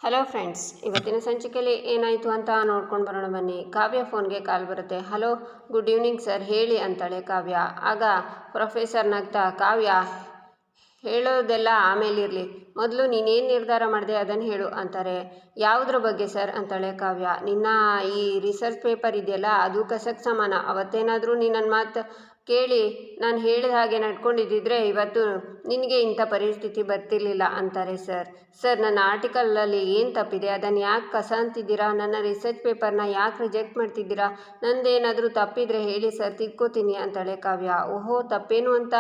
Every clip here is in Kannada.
ಹಲೋ ಫ್ರೆಂಡ್ಸ್, ಇವತ್ತಿನ ಸಂಚಿಕೆಯಲ್ಲಿ ಏನಾಯಿತು ಅಂತ ನೋಡ್ಕೊಂಡು ಬರೋಣ ಬನ್ನಿ. ಕಾವ್ಯ ಫೋನ್ಗೆ ಕಾಲ್ ಬರುತ್ತೆ. ಹಲೋ, ಗುಡ್ ಈವ್ನಿಂಗ್ ಸರ್, ಹೇಳಿ ಅಂತಾಳೆ ಕಾವ್ಯ. ಆಗ ಪ್ರೊಫೆಸರ್ ನಗ್ತಾ, ಕಾವ್ಯ ಹೇಳೋದೆಲ್ಲ ಆಮೇಲಿರಲಿ, ಮೊದಲು ನೀನೇನು ನಿರ್ಧಾರ ಮಾಡಿದೆ ಅದನ್ನು ಹೇಳು ಅಂತಾರೆ. ಯಾವುದ್ರ ಬಗ್ಗೆ ಸರ್ ಅಂತಾಳೆ ಕಾವ್ಯ. ನಿನ್ನ ಈ ರಿಸರ್ಚ್ ಪೇಪರ್ ಇದೆಯಲ್ಲ, ಅದು ಕಸಕ್ಕೆ ಸಮಾನ. ಅವತ್ತೇನಾದರೂ ನೀ ನನ್ನ ಮಾತು ಕೇಳಿ ನಾನು ಹೇಳಿದ ಹಾಗೆ ನಡ್ಕೊಂಡಿದ್ದಿದ್ರೆ ಇವತ್ತು ನಿನಗೆ ಇಂಥ ಪರಿಸ್ಥಿತಿ ಬರ್ತಿರ್ಲಿಲ್ಲ ಅಂತಾರೆ. ಸರ್ ನನ್ನ ಆರ್ಟಿಕಲಲ್ಲಿ ಏನು ತಪ್ಪಿದೆ? ಅದನ್ನು ಯಾಕೆ ಕಸ ಅಂತಿದ್ದೀರಾ? ನನ್ನ ರಿಸರ್ಚ್ ಪೇಪರ್ನ ಯಾಕೆ ರಿಜೆಕ್ಟ್ ಮಾಡ್ತಿದ್ದೀರಾ? ನಂದೇನಾದರೂ ತಪ್ಪಿದರೆ ಹೇಳಿ ಸರ್, ತಿದ್ಕೋತೀನಿ ಅಂತಾಳೆ ಕಾವ್ಯ. ಓಹೋ, ತಪ್ಪೇನು ಅಂತ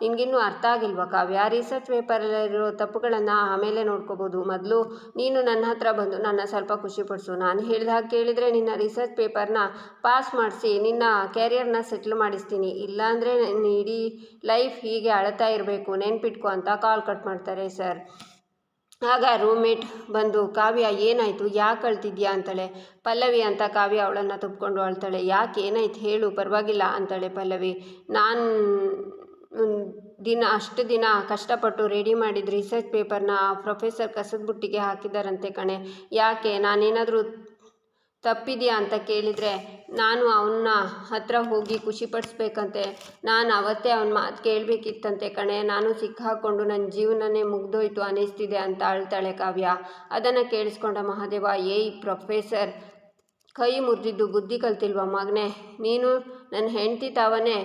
ನಿನಗಿನ್ನೂ ಅರ್ಥ ಆಗಿಲ್ವಾ ಕಾವ್ಯ? ರಿಸರ್ಚ್ ಪೇಪರಲ್ಲಿರೋ ತಪ್ಪುಗಳನ್ನು ಆಮೇಲೆ ನೋಡ್ಕೋಬೋದು. ಮೊದಲು ನೀನು ನನ್ನ ಹತ್ರ ಬಂದು ನನ್ನ ಸ್ವಲ್ಪ ಖುಷಿಪಡಿಸು. ನಾನು ಹೇಳಿದ ಹಾಗೆ ಕೇಳಿದರೆ ನಿನ್ನ ರಿಸರ್ಚ್ ಪೇಪರ್ನ ಪಾಸ್ ಮಾಡಿಸಿ ನಿನ್ನ ಕ್ಯಾರಿಯರ್ನ ಸೆಟ್ಲ್ ಮಾಡಿಸ್ತೀನಿ. ಇಲ್ಲಾಂದರೆ ನಿನ್ನ ಇಡೀ ಲೈಫ್ ಹೀಗೆ ಅಳ್ತಾ ಇರಬೇಕು, ನೆನ್ಪಿಟ್ಕೊ ಅಂತ ಕಾಲ್ ಕಟ್ ಮಾಡ್ತಾರೆ ಸರ್. ಆಗ ರೂಮ್ಮೇಟ್ ಬಂದು, ಕಾವ್ಯ ಏನಾಯಿತು, ಯಾಕೆ ಅಳ್ತಿದ್ಯಾ ಅಂತಾಳೆ. ಪಲ್ಲವಿ ಅಂತ ಕಾವ್ಯ ಅವಳನ್ನು ತುಪ್ಕೊಂಡು ಅಳ್ತಾಳೆ. ಯಾಕೆ, ಏನಾಯ್ತು ಹೇಳು, ಪರವಾಗಿಲ್ಲ ಅಂತಾಳೆ ಪಲ್ಲವಿ. ನಾನು ಅಷ್ಟು ದಿನ ಕಷ್ಟಪಟ್ಟು ರೆಡಿ ಮಾಡಿದ ರಿಸರ್ಚ್ ಪೇಪರ್ನ ಪ್ರೊಫೆಸರ್ ಕಸದ ಬುಟ್ಟಿಗೆ ಹಾಕಿದ್ದಾರಂತೆ ಕಣೆ. ಯಾಕೆ, ನಾನೇನಾದರೂ ತಪ್ಪಿದೆಯಾ ಅಂತ ಕೇಳಿದರೆ ನಾನು ಅವನ ಹತ್ರ ಹೋಗಿ ಖುಷಿಪಡಿಸ್ಬೇಕಂತೆ. ನಾನು ಅವತ್ತೇ ಅವನ ಮಾತು ಕೇಳಬೇಕಿತ್ತಂತೆ ಕಣೆ. ನಾನು ಸಿಕ್ಕಾಕೊಂಡು ನನ್ನ ಜೀವನನೇ ಮುಗ್ದೋಯ್ತು ಅನ್ನಿಸ್ತಿದೆ ಅಂತ ಅಳ್ತಾಳೆ ಕಾವ್ಯ. ಅದನ್ನು ಕೇಳಿಸ್ಕೊಂಡ ಮಹಾದೇವ, ಏಯ್ ಪ್ರೊಫೆಸರ್, ಕೈ ಮುರಿದಿದ್ದು ಬುದ್ಧಿ ಕಲ್ತಿಲ್ವ ಮಗನೇ? ನೀನು ನನ್ನ ಹೆಂಡತಿ ತಾವನೇ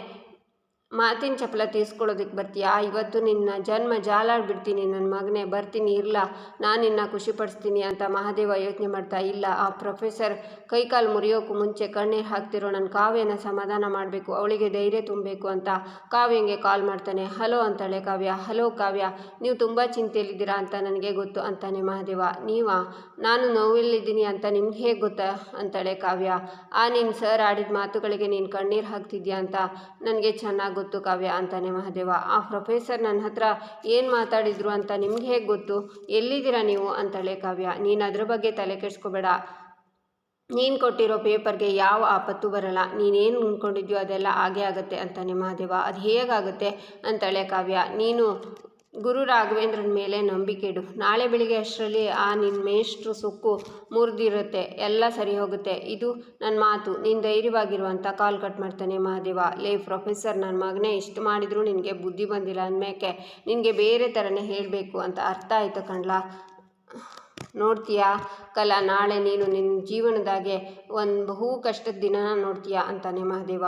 ಮಾತಿನ ಚಪ್ಪಲ ತೀರಿಸ್ಕೊಳ್ಳೋದಕ್ಕೆ ಬರ್ತೀಯಾ? ಇವತ್ತು ನಿನ್ನ ಜನ್ಮ ಜಾಲಾಡ್ಬಿಡ್ತೀನಿ ನನ್ನ ಮಗನೇ, ಬರ್ತೀನಿ ಇರಲ್ಲ, ನಾನು ನಿನ್ನ ಖುಷಿಪಡಿಸ್ತೀನಿ ಅಂತ ಮಹಾದೇವ ಯೋಚನೆ ಮಾಡ್ತಾ. ಇಲ್ಲ, ಆ ಪ್ರೊಫೆಸರ್ ಕೈಕಾಲು ಮುರಿಯೋಕ್ಕೂ ಮುಂಚೆ ಕಣ್ಣೀರು ಹಾಕ್ತಿರೋ ನನ್ನ ಕಾವ್ಯನ ಸಮಾಧಾನ ಮಾಡಬೇಕು, ಅವಳಿಗೆ ಧೈರ್ಯ ತುಂಬಬೇಕು ಅಂತ ಕಾವ್ಯಂಗೆ ಕಾಲ್ ಮಾಡ್ತಾನೆ. ಹಲೋ ಅಂತಾಳೆ ಕಾವ್ಯ. ಹಲೋ ಕಾವ್ಯ, ನೀವು ತುಂಬ ಚಿಂತೆಯಲ್ಲಿದ್ದೀರಾ ಅಂತ ನನಗೆ ಗೊತ್ತು ಅಂತಾನೆ ಮಹಾದೇವ. ನೀವಾ? ನಾನು ನೋವಲ್ಲಿದ್ದೀನಿ ಅಂತ ನಿಮ್ಗೆ ಹೇಗೆ ಗೊತ್ತಾ ಅಂತಾಳೆ ಕಾವ್ಯ. ನಿನ್ನ ಸರ್ ಆಡಿದ ಮಾತುಗಳಿಗೆ ನೀನು ಕಣ್ಣೀರು ಹಾಕ್ತಿದ್ಯಾ ಅಂತ ನನಗೆ ಚೆನ್ನಾಗಿ ಗೊತ್ತು ಕಾವ್ಯ ಅಂತಾನೆ ಮಹಾದೇವ. ಆ ಪ್ರೊಫೆಸರ್ ನನ್ನ ಹತ್ರ ಏನು ಮಾತಾಡಿದ್ರು ಅಂತ ನಿಮ್ಗೆ ಹೇಗೆ ಗೊತ್ತು? ಎಲ್ಲಿದ್ದೀರಾ ನೀವು ಅಂತಾಳೆ ಕಾವ್ಯ. ನೀನು ಅದ್ರ ಬಗ್ಗೆ ತಲೆ ಕೆಡಿಸ್ಕೋಬೇಡ, ನೀನು ಕೊಟ್ಟಿರೋ ಪೇಪರ್ಗೆ ಯಾವ ಆಪತ್ತು ಬರಲ್ಲ. ನೀನೇನು ಅಂದ್ಕೊಂಡಿದ್ಯೋ ಅದೆಲ್ಲ ಹಾಗೇ ಆಗುತ್ತೆ ಅಂತಾನೆ ಮಹಾದೇವ. ಅದು ಹೇಗಾಗುತ್ತೆ ಅಂತಾಳೆ ಕಾವ್ಯ. ನೀನು ಗುರು ರಾಘವೇಂದ್ರನ ಮೇಲೆ ನಂಬಿಕೆ ಇಡು. ನಾಳೆ ಬೆಳಿಗ್ಗೆ ಅಷ್ಟರಲ್ಲಿ ನಿನ್ನ ಮೇಷ್ಟ್ರು ಸುಕ್ಕು ಮುರಿದಿರುತ್ತೆ, ಎಲ್ಲ ಸರಿ ಹೋಗುತ್ತೆ. ಇದು ನನ್ನ ಮಾತು, ನೀನು ಧೈರ್ಯವಾಗಿರುವಂಥ ಕಾಲ್ ಕಟ್ ಮಾಡ್ತಾನೆ ಮಹಾದೇವ. ಲೇ ಪ್ರೊಫೆಸರ್, ನನ್ನ ಮಗನೇ ಇಷ್ಟು ಮಾಡಿದ್ರು ನಿನಗೆ ಬುದ್ಧಿ ಬಂದಿಲ್ಲ ಅಂದಮೇಲೆ ನಿನಗೆ ಬೇರೆ ಥರನೇ ಹೇಳಬೇಕು ಅಂತ ಅರ್ಥ ಆಯ್ತು ಕಣ್ಲಾ. ನೋಡ್ತೀಯಾ ಕಲ, ನಾಳೆ ನೀನು ನಿನ್ನ ಜೀವನದಾಗೆ ಒಂದು ಬಹು ಕಷ್ಟದ ದಿನನ ನೋಡ್ತೀಯಾ ಅಂತಾನೆ ಮಹಾದೇವ.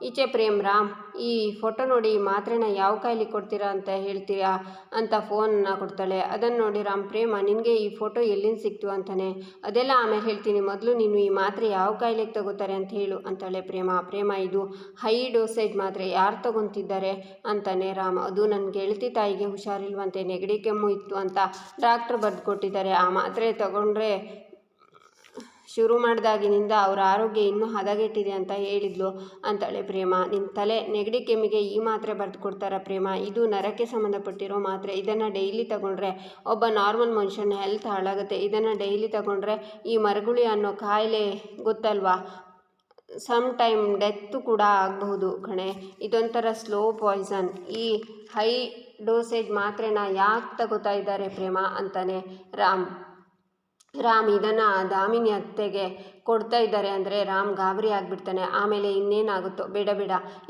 ಈಚೆ ಪ್ರೇಮ್, ರಾಮ್ ಈ ಫೋಟೋ ನೋಡಿ ಈ ಮಾತ್ರೆನ ಯಾವ ಕಾಯಿಲೆ ಕೊಡ್ತೀರಾ ಅಂತ ಹೇಳ್ತೀರಾ ಅಂತ ಫೋನ್ನ ಕೊಡ್ತಾಳೆ. ಅದನ್ನು ನೋಡಿ ರಾಮ್, ಪ್ರೇಮ ನಿನಗೆ ಈ ಫೋಟೋ ಎಲ್ಲಿಂದ ಸಿಕ್ತು ಅಂತಾನೆ. ಅದೆಲ್ಲ ಆಮೇಲೆ ಹೇಳ್ತೀನಿ, ಮೊದಲು ನೀನು ಈ ಮಾತ್ರೆ ಯಾವ ಕಾಯಿಲೆಗೆ ತಗೋತಾರೆ ಅಂತ ಹೇಳು ಅಂತಾಳೆ ಪ್ರೇಮ. ಇದು ಹೈ ಡೋಸೇಜ್ ಮಾತ್ರೆ, ಯಾರು ತಗೊತಿದ್ದಾರೆ ಅಂತಾನೆ ರಾಮ್. ಅದು ನನ್ನ ಗೆಳತಿ ತಾಯಿಗೆ ಹುಷಾರಿಲ್ವಂತೆ, ನೆಗಡಿ ಕೆಮ್ಮು ಇತ್ತು ಅಂತ ಡಾಕ್ಟ್ರ್ ಬರೆದು ಕೊಟ್ಟಿದ್ದಾರೆ. ಆ ಮಾತ್ರೆ ತಗೊಂಡ್ರೆ ಶುರು ಮಾಡಿದಾಗಿನಿಂದ ಅವರ ಆರೋಗ್ಯ ಇನ್ನೂ ಹದಗೆಟ್ಟಿದೆ ಅಂತ ಹೇಳಿದ್ಲು ಅಂತಾಳೆ ಪ್ರೇಮ. ನಿನ್ನ ತಲೆ ನೆಗಡಿ ಕೆಮ್ಮಿಗೆ ಈ ಮಾತ್ರೆ ಬರೆದು ಕೊಡ್ತಾರ ಪ್ರೇಮ? ಇದು ನರಕ್ಕೆ ಸಂಬಂಧಪಟ್ಟಿರೋ ಮಾತ್ರೆ. ಇದನ್ನು ಡೈಲಿ ತಗೊಂಡ್ರೆ ಒಬ್ಬ ನಾರ್ಮಲ್ ಮನುಷ್ಯನ ಹೆಲ್ತ್ ಹಾಳಾಗುತ್ತೆ. ಇದನ್ನು ಡೈಲಿ ತಗೊಂಡ್ರೆ ಈ ಮರಗುಳಿ ಅನ್ನೋ ಕಾಯಿಲೆ ಗೊತ್ತಲ್ವಾ, ಸಮ್ ಟೈಮ್ ಡೆತ್ತು ಕೂಡ ಆಗಬಹುದು ಕಣೆ. ಇದೊಂಥರ ಸ್ಲೋ ಪಾಯ್ಸನ್. ಈ ಹೈ ಡೋಸೇಜ್ ಮಾತ್ರೆನ ಯಾಕೆ ತಗೋತಾ ಇದ್ದಾರೆ ಪ್ರೇಮ ಅಂತಾನೆ ರಾಮ್ ಇದನ್ನು ದಾಮಿನಿ ಅತ್ತೆಗೆ ಕೊಡ್ತಾ ಇದ್ದಾರೆ ಅಂದರೆ ರಾಮ್ ಗಾಬರಿ ಆಗಿಬಿಡ್ತಾನೆ. ಆಮೇಲೆ ಇನ್ನೇನಾಗುತ್ತೋ, ಬೇಡ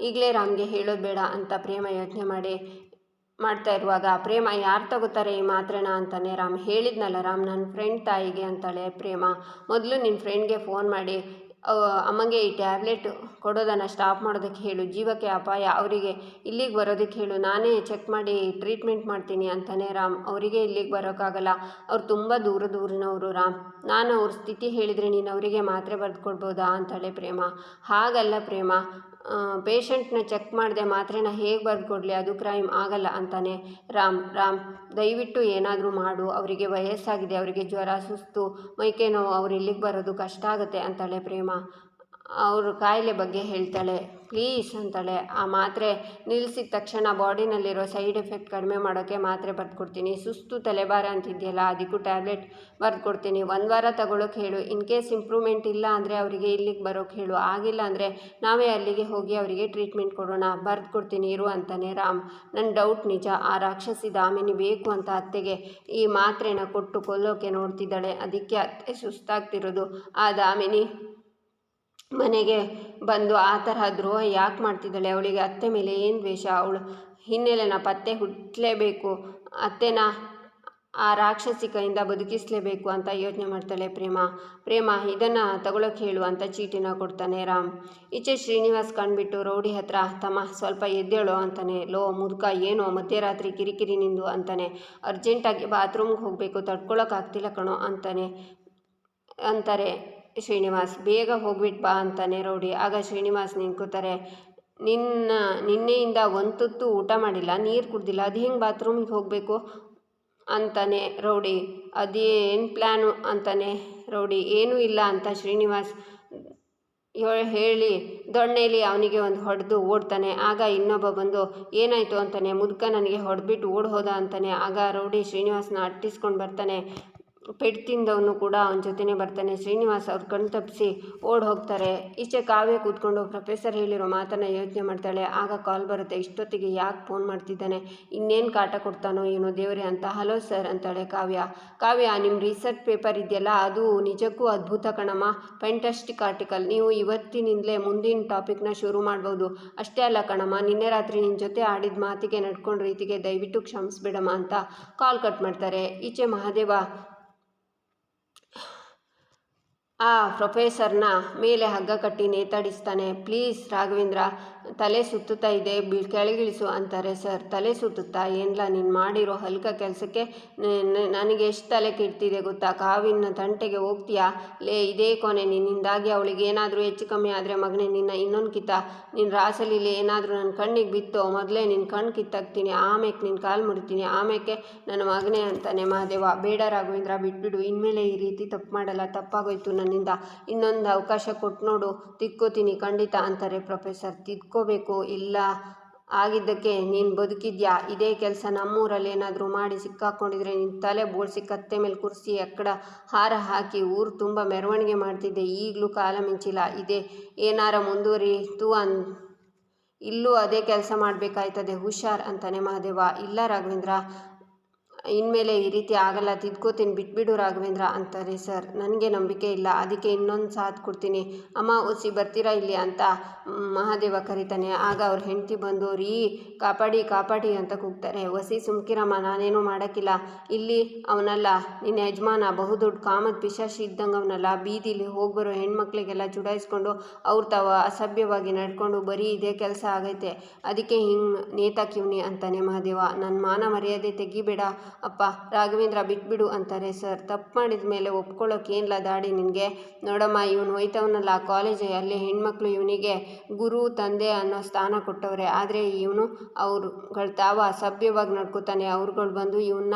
ಈಗಲೇ ರಾಮ್ಗೆ ಹೇಳೋದು ಬೇಡ ಅಂತ ಪ್ರೇಮ ಯೋಚನೆ ಮಾಡ್ತಾ ಇರುವಾಗ, ಪ್ರೇಮ ಯಾರು ತಗೋತಾರೆ ಈ ಮಾತ್ರೆನ ಅಂತಾನೆ ರಾಮ್. ಹೇಳಿದ್ನಲ್ಲ ರಾಮ್, ನನ್ನ ಫ್ರೆಂಡ್ ತಾಯಿಗೆ ಅಂತಾಳೆ ಪ್ರೇಮ. ಮೊದಲು ನಿನ್ನ ಫ್ರೆಂಡ್ಗೆ ಫೋನ್ ಮಾಡಿ ಅಮ್ಮಂಗೆ ಈ ಟ್ಯಾಬ್ಲೆಟ್ ಕೊಡೋದನ್ನು ಸ್ಟಾಪ್ ಮಾಡೋದಕ್ಕೆ ಹೇಳು, ಜೀವಕ್ಕೆ ಅಪಾಯ, ಅವರಿಗೆ ಇಲ್ಲಿಗೆ ಬರೋದಕ್ಕೆ ಹೇಳು, ನಾನೇ ಚೆಕ್ ಮಾಡಿ ಟ್ರೀಟ್ಮೆಂಟ್ ಮಾಡ್ತೀನಿ ಅಂತಾನೆ ರಾಮ್. ಅವರಿಗೆ ಇಲ್ಲಿಗೆ ಬರೋಕ್ಕಾಗಲ್ಲ, ಅವ್ರು ತುಂಬ ದೂರನವರು ರಾಮ್. ನಾನು ಅವ್ರ ಸ್ಥಿತಿ ಹೇಳಿದರೆ ನೀನು ಅವರಿಗೆ ಮಾತ್ರೆ ಬರೆದು ಕೊಡ್ಬೋದಾ ಅಂತಾಳೆ ಪ್ರೇಮ. ಹಾಗಲ್ಲ ಪ್ರೇಮ, ಪೇಷಂಟ್ನ ಚೆಕ್ ಮಾಡದೆ ಮಾತ್ರೆನ ಹೇಗೆ ಬರೆದು ಕೊಡಲಿ, ಅದು ಕ್ರೈಮ್ ಆಗಲ್ಲ ಅಂತಾನೆ ರಾಮ್. ದಯವಿಟ್ಟು ಏನಾದರೂ ಮಾಡು, ಅವರಿಗೆ ವಯಸ್ಸಾಗಿದೆ, ಅವರಿಗೆ ಜ್ವರ, ಸುಸ್ತು, ಮೈಕೈ ನೋವು, ಅವ್ರು ಇಲ್ಲಿಗೆ ಬರೋದು ಕಷ್ಟ ಆಗುತ್ತೆ ಅಂತಾಳೆ ಪ್ರೇಮ. ಅವ್ರ ಕಾಯಿಲೆ ಬಗ್ಗೆ ಹೇಳ್ತಾಳೆ. ಪ್ಲೀಸ್ ಅಂತಾಳೆ. ಆ ಮಾತ್ರೆ ನಿಲ್ಲಿಸಿದ ತಕ್ಷಣ ಬಾಡಿನಲ್ಲಿರೋ ಸೈಡ್ ಎಫೆಕ್ಟ್ ಕಡಿಮೆ ಮಾಡೋಕ್ಕೆ ಮಾತ್ರೆ ಬರ್ದುಕೊಡ್ತೀನಿ. ಸುಸ್ತು ತಲೆಭಾರ ಅಂತಿದೆಯಲ್ಲ, ಅದಕ್ಕೂ ಟ್ಯಾಬ್ಲೆಟ್ ಬರ್ದುಕೊಡ್ತೀನಿ. 1 ವಾರ ತಗೊಳ್ಳೋಕೆ ಹೇಳು. ಇನ್ ಕೇಸ್ ಇಂಪ್ರೂವ್ಮೆಂಟ್ ಇಲ್ಲ ಅಂದರೆ ಅವರಿಗೆ ಇಲ್ಲಿಗೆ ಬರೋಕ್ಕೆ ಹೇಳು. ಆಗಿಲ್ಲ ಅಂದರೆ ನಾವೇ ಅಲ್ಲಿಗೆ ಹೋಗಿ ಅವರಿಗೆ ಟ್ರೀಟ್ಮೆಂಟ್ ಕೊಡೋಣ. ಬರ್ದುಕೊಡ್ತೀನಿ ಇರು ಅಂತಾನೆ ರಾಮ್. ನನ್ನ ಡೌಟ್ ನಿಜ. ಆ ರಾಕ್ಷಸಿ ದಾಮಿನಿ ಬೇಕು ಅಂತ ಅತ್ತೆಗೆ ಈ ಮಾತ್ರೆನ ಕೊಟ್ಟು ಕೊಲ್ಲೋಕೆ ನೋಡ್ತಿದ್ದಾಳೆ. ಅದಕ್ಕೆ ಅತ್ತೆ ಸುಸ್ತಾಗ್ತಿರೋದು. ಆ ದಾಮಿನಿ ಮನೆಗೆ ಬಂದು ಆ ತರಹ ದ್ರೋಹ ಯಾಕೆ ಮಾಡ್ತಿದ್ದಾಳೆ? ಅವಳಿಗೆ ಅತ್ತೆ ಮೇಲೆ ಏನು ದ್ವೇಷ? ಅವಳು ಹಿನ್ನೆಲೆನ ಪತ್ತೆ ಹುಟ್ಟಲೇಬೇಕು. ಅತ್ತೆನ ಆ ರಾಕ್ಷಸಿ ಕೈಯಿಂದ ಬದುಕಿಸಲೇಬೇಕು ಅಂತ ಯೋಚನೆ ಮಾಡ್ತಾಳೆ ಪ್ರೇಮ ಇದನ್ನು ತಗೊಳಕ್ಕೆ ಹೇಳು ಅಂತ ಚೀಟಿನ ಕೊಡ್ತಾನೆ ರಾಮ್. ಈಚೆ ಶ್ರೀನಿವಾಸ್ ಕಂಡುಬಿಟ್ಟು ರೌಡಿ ಹತ್ರ, ತಮ್ಮ ಸ್ವಲ್ಪ ಎದ್ದೇಳೋ ಅಂತಾನೆ. ಲೋ ಮುದುಕ, ಏನೋ ಮಧ್ಯರಾತ್ರಿ ಕಿರಿಕಿರಿ ನಿಂದು ಅಂತಾನೆ. ಅರ್ಜೆಂಟಾಗಿ ಬಾತ್ರೂಮ್ಗೆ ಹೋಗಬೇಕು, ತಡ್ಕೊಳಕ್ಕಾಗ್ತಿಲ್ಲ ಕಣೋ ಅಂತಾರೆ ಶ್ರೀನಿವಾಸ್. ಬೇಗ ಹೋಗ್ಬಿಟ್ಟು ಬಾ ಅಂತಾನೆ ರೌಡಿ. ಆಗ ಶ್ರೀನಿವಾಸ್ ನಿಂತ್ಕೋತಾರೆ. ನಿನ್ನೆಯಿಂದ ಒಂದು ತುತ್ತು ಊಟ ಮಾಡಿಲ್ಲ, ನೀರು ಕುಡ್ದಿಲ್ಲ, ಅದು ಹೆಂಗೆ ಬಾತ್ರೂಮಿಗೆ ಹೋಗಬೇಕು ಅಂತಾನೆ ರೌಡಿ. ಅದೇನು ಪ್ಲ್ಯಾನು ಅಂತಾನೆ ರೌಡಿ. ಏನೂ ಇಲ್ಲ ಅಂತ ಶ್ರೀನಿವಾಸ್ ಹೇಳಿ ದೊಣ್ಣೆಲಿ ಅವನಿಗೆ ಒಂದು ಹೊಡೆದು ಓಡ್ತಾನೆ. ಆಗ ಇನ್ನೊಬ್ಬ ಬಂದು ಏನಾಯಿತು ಅಂತಾನೆ. ಮುದುಕ ನನಗೆ ಹೊಡೆದ್ಬಿಟ್ಟು ಓಡ್ ಹೋದ ಅಂತಾನೆ. ಆಗ ರೌಡಿ ಶ್ರೀನಿವಾಸ್ನ ಅಟ್ಟಿಸ್ಕೊಂಡು ಬರ್ತಾನೆ. ಪೆಟ್ಟು ತಿಂದವನು ಕೂಡ ಅವನ ಜೊತೆನೇ ಬರ್ತಾನೆ. ಶ್ರೀನಿವಾಸ್ ಅವ್ರ ಕಣ್ ತಪ್ಪಿಸಿ ಓಡ್ ಹೋಗ್ತಾರೆ. ಈಚೆ ಕಾವ್ಯ ಕೂತ್ಕೊಂಡು ಪ್ರೊಫೆಸರ್ ಹೇಳಿರೋ ಮಾತನ್ನು ಯೋಚನೆ ಮಾಡ್ತಾಳೆ. ಆಗ ಕಾಲ್ ಬರುತ್ತೆ. ಇಷ್ಟೊತ್ತಿಗೆ ಯಾಕೆ ಫೋನ್ ಮಾಡ್ತಿದ್ದಾನೆ? ಇನ್ನೇನು ಕಾಟ ಕೊಡ್ತಾನೋ ಏನೋ ದೇವರೇ ಅಂತ. ಹಲೋ ಸರ್ ಅಂತಾಳೆ ಕಾವ್ಯ ನಿಮ್ಮ ರಿಸರ್ಚ್ ಪೇಪರ್ ಇದೆಯಲ್ಲ, ಅದು ನಿಜಕ್ಕೂ ಅದ್ಭುತ ಕಣಮ್ಮ. Fantastic article. ನೀವು ಇವತ್ತಿನಿಂದಲೇ ಮುಂದಿನ ಟಾಪಿಕ್ನ ಶುರು ಮಾಡ್ಬೋದು. ಅಷ್ಟೇ ಅಲ್ಲ ಕಣಮ್ಮ, ನಿನ್ನೆ ರಾತ್ರಿ ನಿನ್ನ ಜೊತೆ ಆಡಿದ ಮಾತಿಗೆ ನಡ್ಕೊಂಡ ರೀತಿಗೆ ದಯವಿಟ್ಟು ಕ್ಷಮಿಸ್ಬಿಡಮ್ಮ ಅಂತ ಕಾಲ್ ಕಟ್ ಮಾಡ್ತಾರೆ. ಈಚೆ ಮಹಾದೇವ ಆ ಪ್ರೊಫೆಸರ್ನ ಮೇಲೆ ಹಗ್ಗ ಕಟ್ಟಿ ನೇತಾಡಿಸ್ತಾನೆ. ಪ್ಲೀಸ್ ರಾಘವೇಂದ್ರ, ತಲೆ ಸುತ್ತುತ್ತಾ ಇದೆ, ಕೆಳಗಿಳಿಸು ಅಂತಾರೆ. ಸರ್ ತಲೆ ಸುತ್ತುತ್ತಾ? ಏನಿಲ್ಲ, ನೀನು ಮಾಡಿರೋ ಹಲ್ಕ ಕೆಲಸಕ್ಕೆ ನನಗೆ ಎಷ್ಟು ತಲೆ ಕೆಡ್ತಿದೆ ಗೊತ್ತಾ? ಕಾವಿನ ತಂಟೆಗೆ ಹೋಗ್ತೀಯಾ? ಇದೇ ಕೊನೆ. ನಿನ್ನಿಂದಾಗಿ ಅವಳಿಗೆ ಏನಾದರೂ ಹೆಚ್ಚು ಕಮ್ಮಿ ಆದರೆ ಮಗನೇ ಇನ್ನೊಂದು ನಿನ್ನ ರಾಸಲೀಲೆ ಏನಾದರೂ ನನ್ನ ಕಣ್ಣಿಗೆ ಬಿತ್ತೋ, ಮೊದಲೇ ನಿನ್ನ ಕಣ್ಣು ಕಿತ್ತಾಕ್ತೀನಿ, ಆಮೇಲೆ ನಿನ್ನ ಕಾಲು ಮುರಿತೀನಿ, ಆಮೇಲೆ ನನ್ನ ಮಗನೇ ಅಂತಾನೆ ಮಹಾದೇವ. ಬೇಡ ರಾಘವೇಂದ್ರ, ಬಿಟ್ಬಿಡು. ಇನ್ಮೇಲೆ ಈ ರೀತಿ ತಪ್ಪು ಮಾಡಲ್ಲ. ತಪ್ಪಾಗೋಯ್ತು ನನ್ನಿಂದ. ಇನ್ನೊಂದು ಅವಕಾಶ ಕೊಟ್ಟು ನೋಡು, ತಿದ್ಕೋತೀನಿ ಖಂಡಿತ ಅಂತಾರೆ ಪ್ರೊಫೆಸರ್. ತಿದ್ಕೋಬೇಕು ಇಲ್ಲ, ಆಗಿದ್ದಕ್ಕೆ ನೀನು ಬದುಕಿದ್ಯಾ. ಇದೇ ಕೆಲಸ ನಮ್ಮೂರಲ್ಲಿ ಏನಾದರೂ ಮಾಡಿ ಸಿಕ್ಕಾಕೊಂಡಿದ್ರೆ ನಿನ್ನ ತಲೆ ಬೋಳ್ಸಿ ಕತ್ತೆ ಮೇಲೆ ಕುರ್ಸಿ ಎಕ್ಕಡ ಹಾರ ಹಾಕಿ ಊರು ತುಂಬ ಮೆರವಣಿಗೆ ಮಾಡ್ತಿದ್ದೆ. ಈಗಲೂ ಕಾಲ ಮಿಂಚಿಲ್ಲ. ಇದೇ ಏನಾರ ಮುಂದುವರಿತು ಇಲ್ಲೂ ಅದೇ ಕೆಲಸ ಮಾಡಬೇಕಾಯ್ತದೆ. ಹುಷಾರ್ ಅಂತಾನೆ ಮಹಾದೇವ. ಇಲ್ಲ ರಾಘವೇಂದ್ರ, ಇನ್ಮೇಲೆ ಈ ರೀತಿ ಆಗಲ್ಲ, ತಿದ್ಕೋತೀನಿ, ಬಿಟ್ಬಿಡು ರಾಘವೇಂದ್ರ ಅಂತಾರೆ. ಸರ್ ನನಗೆ ನಂಬಿಕೆ ಇಲ್ಲ, ಅದಕ್ಕೆ ಇನ್ನೊಂದು ಸಾಥ್ ಕೊಡ್ತೀನಿ. ಅಮ್ಮ ಒಸಿ ಬರ್ತೀರಾ ಇಲ್ಲಿ ಅಂತ ಮಹಾದೇವ ಕರೀತಾನೆ. ಆಗ ಅವ್ರ ಹೆಂಡತಿ ಬಂದು ರೀ ಕಾಪಾಡಿ ಅಂತ ಕೂಗ್ತಾರೆ. ಒಸಿ ಸುಮ್ಕಿರಮ್ಮ, ನಾನೇನು ಮಾಡೋಕ್ಕಿಲ್ಲ. ಇಲ್ಲಿ ಅವನಲ್ಲ ನಿನ್ನ ಯಜಮಾನ, ಬಹುದೊಡ್ಡ ಕಾಮದ ಪಿಶಾಚಿ ಇದ್ದಂಗೆ ಅವನಲ್ಲ. ಬೀದಿಲಿ ಹೋಗ್ಬರೋ ಹೆಣ್ಮಕ್ಳಿಗೆಲ್ಲ ಚುಡಾಯಿಸ್ಕೊಂಡು ತಾವು ಅಸಭ್ಯವಾಗಿ ನಡ್ಕೊಂಡು ಬರೀ ಇದೇ ಕೆಲಸ ಆಗೈತೆ. ಅದಕ್ಕೆ ಹಿಂಗೆ ನೇತಾಕಿವ್ನಿ ಅಂತಾನೆ ಮಹಾದೇವ. ನನ್ನ ಮಾನ ಮರ್ಯಾದೆ ತೆಗಿಬೇಡ ಅಪ್ಪ ರಾಘವೇಂದ್ರ, ಬಿಟ್ಬಿಡು ಅಂತಾರೆ. ಸರ್ ತಪ್ಪು ಮಾಡಿದ ಮೇಲೆ ಒಪ್ಕೊಳ್ಳೋಕೆ ಏನಿಲ್ಲ ದಾಡಿ ನಿನಗೆ? ನೋಡಮ್ಮ, ಇವನು ಹೋಯ್ತವನಲ್ಲ ಕಾಲೇಜ್, ಅಲ್ಲಿ ಹೆಣ್ಮಕ್ಳು ಇವನಿಗೆ ಗುರು ತಂದೆ ಅನ್ನೋ ಸ್ಥಾನ ಕೊಟ್ಟವ್ರೆ. ಆದರೆ ಇವನು ಅವ್ರುಗಳು ತಾವು ಅಸಭ್ಯವಾಗಿ ನಡ್ಕೋತಾನೆ. ಅವ್ರುಗಳು ಬಂದು ಇವನ್ನ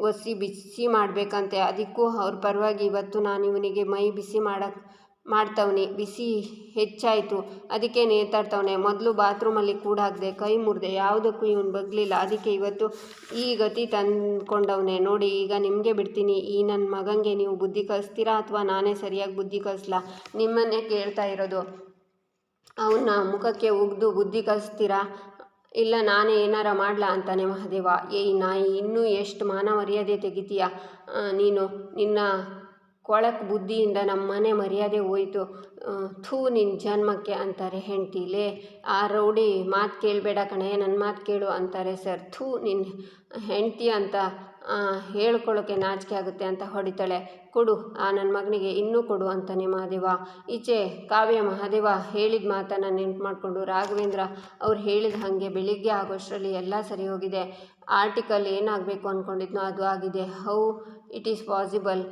ಒಸಿ ಬಿಸಿ ಮಾಡಬೇಕಂತೆ. ಅದಕ್ಕೂ ಅವ್ರ ಪರವಾಗಿ ಇವತ್ತು ನಾನು ಇವನಿಗೆ ಮೈ ಬಿಸಿ ಮಾಡ್ತವನಿ. ಬಿಸಿ ಹೆಚ್ಚಾಯಿತು, ಅದಕ್ಕೆ ನೇತಾಡ್ತವನೆ. ಮೊದಲು ಬಾತ್ರೂಮಲ್ಲಿ ಕೂಡಾಕ್ದೆ, ಕೈ ಮುರಿದೆ, ಯಾವುದಕ್ಕೂ ಇವನು ಬಗ್ಲಿಲ್ಲ. ಅದಕ್ಕೆ ಇವತ್ತು ಈ ಗತಿ ತಂದ್ಕೊಂಡವನೆ. ನೋಡಿ, ಈಗ ನಿಮಗೆ ಬಿಡ್ತೀನಿ. ಈ ನನ್ನ ಮಗನಿಗೆ ನೀವು ಬುದ್ಧಿ ಕಲಿಸ್ತೀರಾ ಅಥವಾ ನಾನೇ ಸರಿಯಾಗಿ ಬುದ್ಧಿ ಕಲಿಸ್ಲಾ? ನಿಮ್ಮನ್ನೇ ಕೇಳ್ತಾ ಇರೋದು. ಅವನ್ನ ಮುಖಕ್ಕೆ ಉಗ್ದು ಬುದ್ಧಿ ಕಲಿಸ್ತೀರಾ ಇಲ್ಲ ನಾನೇ ಏನಾರ ಮಾಡಲಾ ಅಂತಾನೆ ಮಹಾದೇವ. ಏಯ್ ನಾಯಿ, ಇನ್ನೂ ಎಷ್ಟು ಮಾನ ಮರ್ಯಾದೆ ತೆಗಿತೀಯ ನೀನು? ನಿನ್ನ ಕೊಳಕು ಬುದ್ಧಿಯಿಂದ ನಮ್ಮ ಮನೆ ಮರ್ಯಾದೆ ಹೋಯಿತು. ಥೂ ನಿನ್ನ ಜನ್ಮಕ್ಕೆ ಅಂತಾರೆ ಹೆಂಡ್ತಿ. ಲೇ ಆ ರೌಡಿ ಮಾತು ಕೇಳಬೇಡ ಕಣೆ, ನನ್ನ ಮಾತು ಕೇಳು ಅಂತಾರೆ. ಸರ್ ಥೂ ನಿನ್ನ ಹೆಂಡ್ತಿ ಅಂತ ಹೇಳ್ಕೊಳ್ಳೋಕ್ಕೆ ನಾಚಿಕೆ ಆಗುತ್ತೆ ಅಂತ ಹೊಡಿತಾಳೆ. ಕೊಡು ಆ ನನ್ನ ಮಗನಿಗೆ, ಇನ್ನೂ ಕೊಡು ಅಂತಾನೆ ಮಹಾದೇವ. ಈಚೆ ಕಾವ್ಯ ಮಹಾದೇವ ಹೇಳಿದ ಮಾತನ್ನು ನೆನ್ಪು ಮಾಡಿಕೊಂಡು ರಾಘವೇಂದ್ರ ಅವ್ರು ಹೇಳಿದ ಹಾಗೆ ಬೆಳಿಗ್ಗೆ ಆಗೋಷ್ಟರಲ್ಲಿ ಎಲ್ಲ ಸರಿ ಹೋಗಿದೆ. ಆರ್ಟಿಕಲ್ ಏನಾಗಬೇಕು ಅಂದ್ಕೊಂಡಿದ್ನೋ ಅದು ಆಗಿದೆ. How it is possible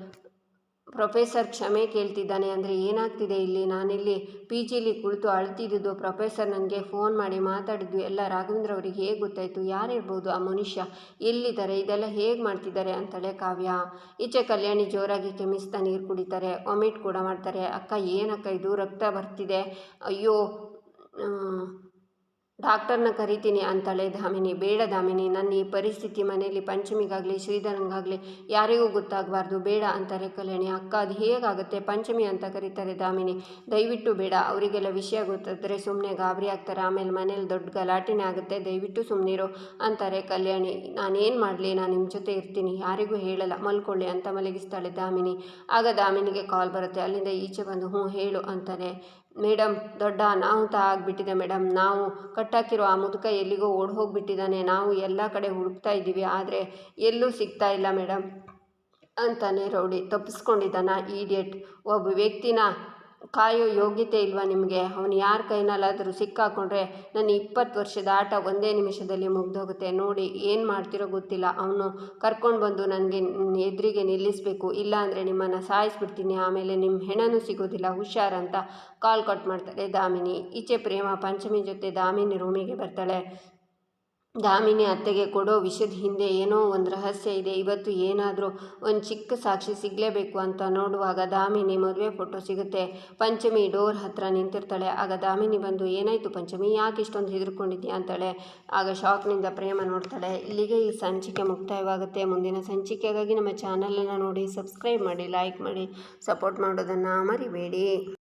professor ಕ್ಷಮೆ ಕೇಳ್ತಿದ್ದಾನೆ ಅಂದರೆ ಏನಾಗ್ತಿದೆ ಇಲ್ಲಿ? ನಾನಿಲ್ಲಿ ಪಿ ಜಿಲಿ ಕುಳಿತು ಅಳ್ತಿದ್ದು ಪ್ರೊಫೆಸರ್ ನನಗೆ ಫೋನ್ ಮಾಡಿ ಮಾತಾಡಿದ್ದು ಎಲ್ಲ ರಾಘವೇಂದ್ರ ಅವರಿಗೆ ಹೇಗೆ ಗೊತ್ತಾಯಿತು? ಯಾರಿರ್ಬೋದು ಆ ಮನುಷ್ಯ? ಎಲ್ಲಿದ್ದಾರೆ? ಇದೆಲ್ಲ ಹೇಗೆ ಮಾಡ್ತಿದ್ದಾರೆ ಅಂತಾಳೆ ಕಾವ್ಯ. ಈಚೆ ಕಲ್ಯಾಣಿ ಜೋರಾಗಿ ಕೆಮ್ಮಿಸ್ತಾ ನೀರು ಕುಡಿತಾರೆ, ವಾಮಿಟ್ ಕೂಡ ಮಾಡ್ತಾರೆ. ಅಕ್ಕ ಏನಕ್ಕ ಇದು? ರಕ್ತ ಬರ್ತಿದೆ, ಅಯ್ಯೋ ಡಾಕ್ಟರ್ನ ಕರಿತೀನಿ ಅಂತಾಳೆ ದಾಮಿನಿ. ಬೇಡ ದಾಮಿನಿ, ನನ್ನ ಈ ಪರಿಸ್ಥಿತಿ ಮನೆಯಲ್ಲಿ ಪಂಚಮಿಗಾಗಲಿ ಶ್ರೀಧರಂಗಾಗಲಿ ಯಾರಿಗೂ ಗೊತ್ತಾಗಬಾರ್ದು, ಬೇಡ ಅಂತಾರೆ ಕಲ್ಯಾಣಿ. ಅಕ್ಕ ಅದು ಹೇಗಾಗುತ್ತೆ? ಪಂಚಮಿ ಅಂತ ಕರೀತಾರೆ ದಾಮಿನಿ, ದಯವಿಟ್ಟು ಬೇಡ. ಅವರಿಗೆಲ್ಲ ವಿಷಯ ಗೊತ್ತಾದರೆ ಸುಮ್ಮನೆ ಗಾಬರಿ ಆಗ್ತಾರೆ, ಆಮೇಲೆ ಮನೇಲಿ ದೊಡ್ಡ ಗಲಾಟೆನೇ ಆಗುತ್ತೆ, ದಯವಿಟ್ಟು ಸುಮ್ಮನಿರು ಅಂತಾರೆ ಕಲ್ಯಾಣಿ. ನಾನೇನು ಮಾಡಲಿ? ನಾನು ನಿಮ್ಮ ಜೊತೆ ಇರ್ತೀನಿ, ಯಾರಿಗೂ ಹೇಳಲ್ಲ, ಮಲ್ಕೊಳ್ಳಿ ಅಂತ ಮಲಗಿಸ್ತಾಳೆ ದಾಮಿನಿ. ಆಗ ದಾಮಿನಿಗೆ ಕಾಲ್ ಬರುತ್ತೆ. ಅಲ್ಲಿಂದ ಈಚೆ ಬಂದು ಹ್ಞೂ ಹೇಳು ಅಂತಾನೆ. ಮೇಡಮ್, ದೊಡ್ಡ ಅನಾಹುತ ಆಗಿಬಿಟ್ಟಿದೆ ಮೇಡಮ್. ನಾವು ಕಟ್ಟಾಕಿರೋ ಆ ಮುದುಕ ಎಲ್ಲಿಗೋ ಓಡಿ ಹೋಗಿಬಿಟ್ಟಿದ್ದಾನೆ. ನಾವು ಎಲ್ಲ ಕಡೆ ಹುಡುಕ್ತಾ ಇದ್ದೀವಿ, ಆದರೆ ಎಲ್ಲೂ ಸಿಗ್ತಾ ಇಲ್ಲ ಮೇಡಮ್ ಅಂತಾನೆ ರೌಡಿ. ತಪ್ಪಿಸ್ಕೊಂಡಿದ್ದಾನ ಈಡಿಯಟ್? ಒಬ್ಬ ವ್ಯಕ್ತಿನ ಕಾಯೋ ಯೋಗ್ಯತೆ ಇಲ್ವಾ ನಿಮಗೆ? ಅವನು ಯಾರ ಕೈನಲ್ಲಾದರೂ ಸಿಕ್ಕಾಕೊಂಡ್ರೆ ನನ್ನ 20 ವರ್ಷದ ಆಟ ಒಂದೇ ನಿಮಿಷದಲ್ಲಿ ಮುಗ್ದೋಗುತ್ತೆ. ನೋಡಿ ಏನು ಮಾಡ್ತಿರೋ ಗೊತ್ತಿಲ್ಲ. ಅವನು ಕರ್ಕೊಂಡು ಬಂದು ನನಗೆ ಎದುರಿಗೆ ನಿಲ್ಲಿಸಬೇಕು, ಇಲ್ಲಾಂದರೆ ನಿಮ್ಮನ್ನು ಸಾಯಿಸ್ಬಿಡ್ತೀನಿ, ಆಮೇಲೆ ನಿಮ್ಮ ಹೆಣನೂ ಸಿಗೋದಿಲ್ಲ, ಹುಷಾರಂತ ಕಾಲ್ ಕಟ್ ಮಾಡ್ತಾರೆ ದಾಮಿನಿ. ಈಚೆ ಪ್ರೇಮ ಪಂಚಮಿ ಜೊತೆ ದಾಮಿನಿ ರೂಮಿಗೆ ಬರ್ತಾಳೆ. ದಾಮಿನಿ ಅತ್ತೆಗೆ ಕೊಡೋ ವಿಷಯದ ಹಿಂದೆ ಏನೋ ಒಂದು ರಹಸ್ಯ ಇದೆ, ಇವತ್ತು ಏನಾದರೂ ಒಂದು ಚಿಕ್ಕ ಸಾಕ್ಷಿ ಸಿಗಲೇಬೇಕು ಅಂತ ನೋಡುವಾಗ ದಾಮಿನಿ ಮದುವೆ ಫೋಟೋ ಸಿಗುತ್ತೆ. ಪಂಚಮಿ ಡೋರ್ ಹತ್ರ ನಿಂತಿರ್ತಾಳೆ. ಆಗ ದಾಮಿನಿ ಬಂದು ಏನಾಯಿತು ಪಂಚಮಿ, ಯಾಕೆ ಇಷ್ಟೊಂದು ಹೆದರ್ಕೊಂಡಿದ್ಯಾ ಅಂತಾಳೆ. ಆಗ ಶಾಕ್ನಿಂದ ಪ್ರೇಮ ನೋಡ್ತಾಳೆ. ಇಲ್ಲಿಗೆ ಈ ಸಂಚಿಕೆ ಮುಕ್ತಾಯವಾಗುತ್ತೆ. ಮುಂದಿನ ಸಂಚಿಕೆಗಾಗಿ ನಮ್ಮ ಚಾನಲನ್ನು ನೋಡಿ, ಸಬ್ಸ್ಕ್ರೈಬ್ ಮಾಡಿ, ಲೈಕ್ ಮಾಡಿ, ಸಪೋರ್ಟ್ ಮಾಡೋದನ್ನು ಮರಿಬೇಡಿ.